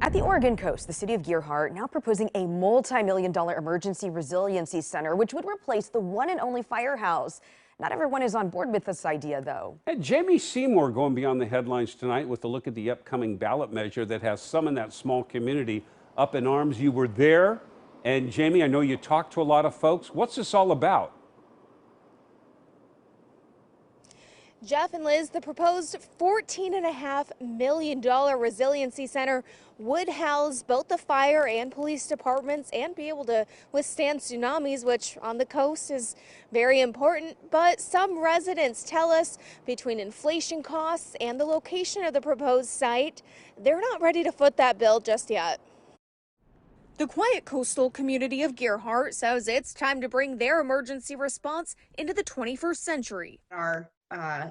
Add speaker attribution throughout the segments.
Speaker 1: At the Oregon coast, the City of Gearhart now proposing a multi-million-dollar emergency resiliency center, which would replace the one and only firehouse. Not everyone is on board with this idea, though.
Speaker 2: And Jamie Seymour going beyond the headlines tonight with a look at the upcoming ballot measure that has some in that small community up in arms. You were there, and Jamie, I know you talked to a lot of folks. What's this all about?
Speaker 3: Jeff and Liz, the proposed $14.5 million resiliency center would house both the fire and police departments and be able to withstand tsunamis, which on the coast is very important. But some residents tell us between inflation costs and the location of the proposed site, they're not ready to foot that bill just yet. The quiet coastal community of Gearhart says it's time to bring their emergency response into the 21st century.
Speaker 4: Our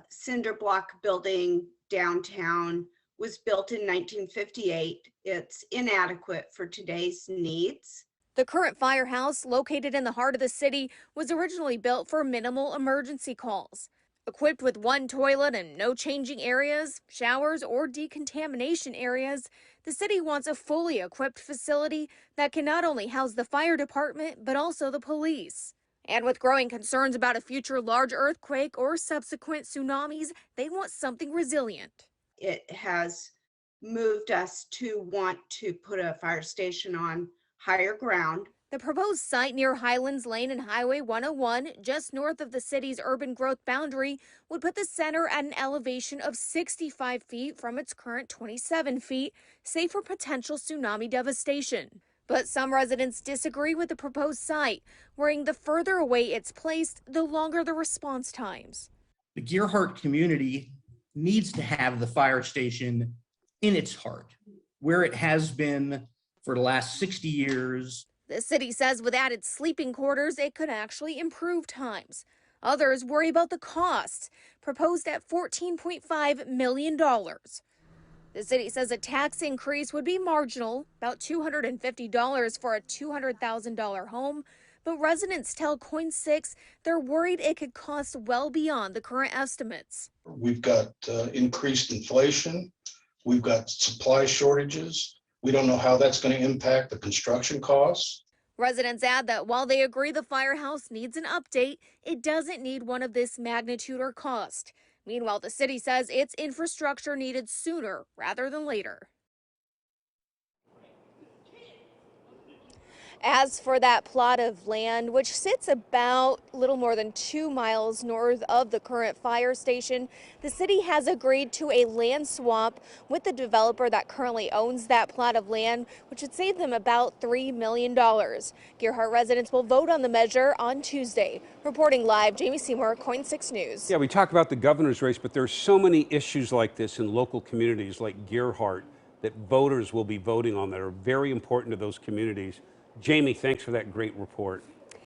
Speaker 4: cinder block building downtown was built in 1958. It's inadequate for today's needs.
Speaker 3: The current firehouse, located in the heart of the city, was originally built for minimal emergency calls. Equipped with one toilet and no changing areas, showers, or decontamination areas, the city wants a fully equipped facility that can not only house the fire department, but also the police. And with growing concerns about a future large earthquake or subsequent tsunamis, they want something resilient.
Speaker 4: It has moved us to want to put a fire station on higher ground.
Speaker 3: The proposed site near Highlands Lane and Highway 101, just north of the city's urban growth boundary, would put the center at an elevation of 65 feet from its current 27 feet, safe for potential tsunami devastation. But some residents disagree with the proposed site, worrying the further away it's placed, the longer the response times.
Speaker 5: The Gearhart community needs to have the fire station in its heart, where it has been for the last 60 years.
Speaker 3: The city says with added sleeping quarters, it could actually improve times. Others worry about the cost, proposed at $14.5 million. The city says a tax increase would be marginal, about $250 for a $200,000 home, but residents tell Coin 6 they're worried it could cost well beyond the current estimates.
Speaker 6: We've got increased inflation. We've got supply shortages. We don't know how that's going to impact the construction costs.
Speaker 3: Residents add that while they agree the firehouse needs an update, it doesn't need one of this magnitude or cost. Meanwhile, the city says its infrastructure needed sooner rather than later. As for that plot of land, which sits about a little more than 2 miles north of the current fire station, the city has agreed to a land swap with the developer that currently owns that plot of land, which would save them about $3 million. Gearhart residents will vote on the measure on Tuesday. Reporting live, Jamie Seymour, Coin 6 News.
Speaker 2: Yeah, we talk about the governor's race, but there's so many issues like this in local communities like Gearhart that voters will be voting on that are very important to those communities. Jamie, thanks for that great report.